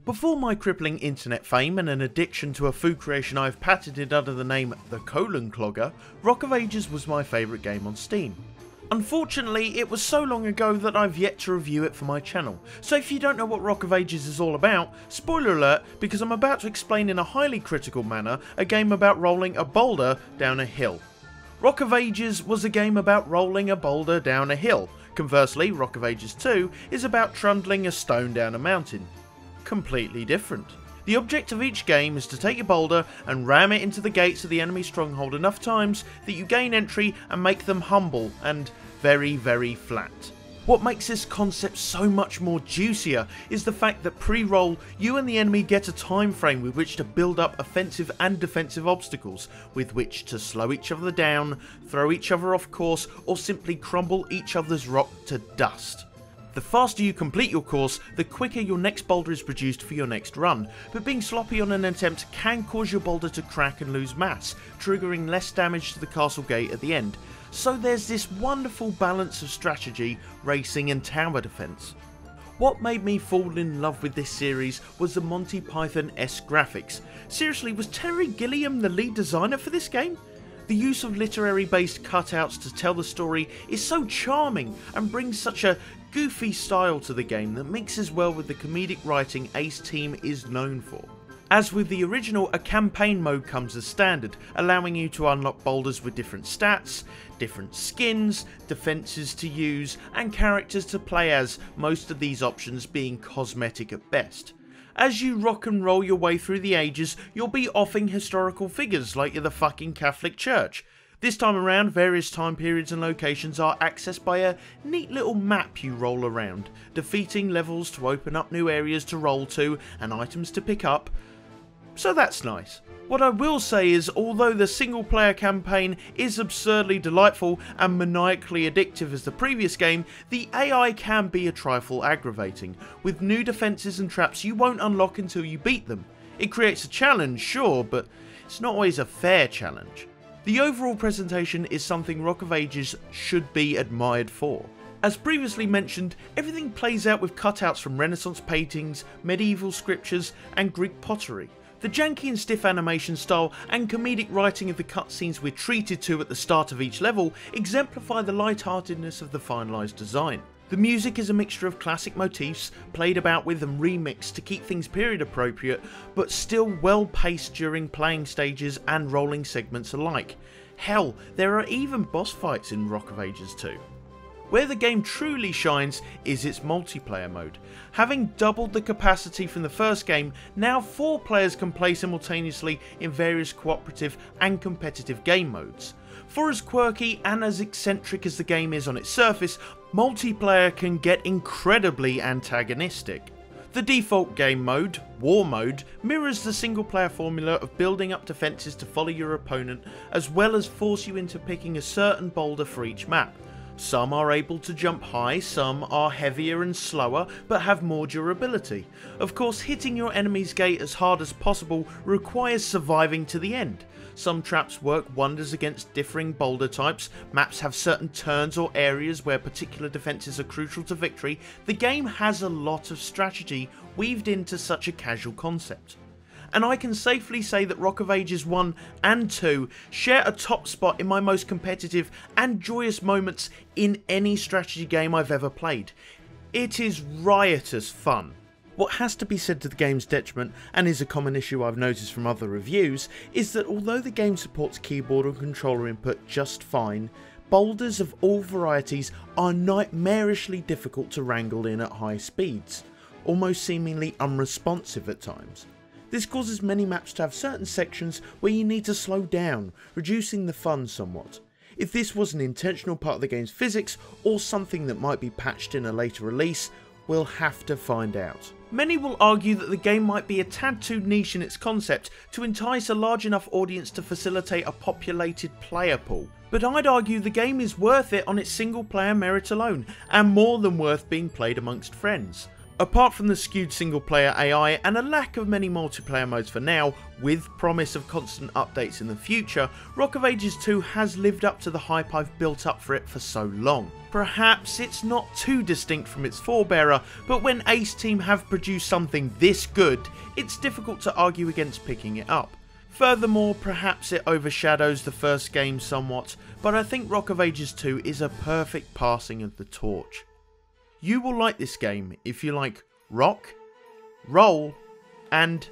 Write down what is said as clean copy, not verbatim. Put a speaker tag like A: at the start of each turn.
A: Before my crippling internet fame and an addiction to a food creation I've patented under the name The Colon Clogger, Rock of Ages was my favourite game on Steam. Unfortunately, it was so long ago that I've yet to review it for my channel, so if you don't know what Rock of Ages is all about, spoiler alert, because I'm about to explain in a highly critical manner a game about rolling a boulder down a hill. Rock of Ages was a game about rolling a boulder down a hill. Conversely, Rock of Ages 2 is about trundling a stone down a mountain. Completely different. The object of each game is to take your boulder and ram it into the gates of the enemy stronghold enough times that you gain entry and make them humble and very, very flat. What makes this concept so much more juicier is the fact that pre-roll, you and the enemy get a time frame with which to build up offensive and defensive obstacles, with which to slow each other down, throw each other off course, or simply crumble each other's rock to dust. The faster you complete your course, the quicker your next boulder is produced for your next run, but being sloppy on an attempt can cause your boulder to crack and lose mass, triggering less damage to the castle gate at the end. So there's this wonderful balance of strategy, racing and tower defense. What made me fall in love with this series was the Monty Python-esque graphics. Seriously, was Terry Gilliam the lead designer for this game? The use of literary based cutouts to tell the story is so charming and brings such a goofy style to the game that mixes well with the comedic writing Ace Team is known for. As with the original, a campaign mode comes as standard, allowing you to unlock boulders with different stats, different skins, defences to use, and characters to play as, most of these options being cosmetic at best. As you rock and roll your way through the ages, you'll be offing historical figures like you're the fucking Catholic Church. This time around, various time periods and locations are accessed by a neat little map you roll around, defeating levels to open up new areas to roll to and items to pick up. So that's nice. What I will say is, although the single player campaign is absurdly delightful and maniacally addictive as the previous game, the AI can be a trifle aggravating, with new defences and traps you won't unlock until you beat them. It creates a challenge, sure, but it's not always a fair challenge. The overall presentation is something Rock of Ages should be admired for. As previously mentioned, everything plays out with cutouts from Renaissance paintings, medieval scriptures and Greek pottery. The janky and stiff animation style and comedic writing of the cutscenes we're treated to at the start of each level exemplify the lightheartedness of the finalised design. The music is a mixture of classic motifs, played about with and remixed to keep things period appropriate, but still well paced during playing stages and rolling segments alike. Hell, there are even boss fights in Rock of Ages 2. Where the game truly shines is its multiplayer mode. Having doubled the capacity from the first game, now 4 players can play simultaneously in various cooperative and competitive game modes. For as quirky and as eccentric as the game is on its surface, multiplayer can get incredibly antagonistic. The default game mode, War Mode, mirrors the single player formula of building up defences to follow your opponent, as well as force you into picking a certain boulder for each map. Some are able to jump high, some are heavier and slower, but have more durability. Of course, hitting your enemy's gate as hard as possible requires surviving to the end. Some traps work wonders against differing boulder types, maps have certain turns or areas where particular defences are crucial to victory. The game has a lot of strategy weaved into such a casual concept. And I can safely say that Rock of Ages 1 and 2 share a top spot in my most competitive and joyous moments in any strategy game I've ever played. It is riotous fun. What has to be said to the game's detriment, and is a common issue I've noticed from other reviews, is that although the game supports keyboard and controller input just fine, boulders of all varieties are nightmarishly difficult to wrangle in at high speeds, almost seemingly unresponsive at times. This causes many maps to have certain sections where you need to slow down, reducing the fun somewhat. If this was an intentional part of the game's physics, or something that might be patched in a later release, we'll have to find out. Many will argue that the game might be a tad too niche in its concept to entice a large enough audience to facilitate a populated player pool. But I'd argue the game is worth it on its single player merit alone, and more than worth being played amongst friends. Apart from the skewed single player AI and a lack of many multiplayer modes for now, with promise of constant updates in the future, Rock of Ages 2 has lived up to the hype I've built up for it for so long. Perhaps it's not too distinct from its forebearer, but when Ace Team have produced something this good, it's difficult to argue against picking it up. Furthermore, perhaps it overshadows the first game somewhat, but I think Rock of Ages 2 is a perfect passing of the torch. You will like this game if you like rock, roll, and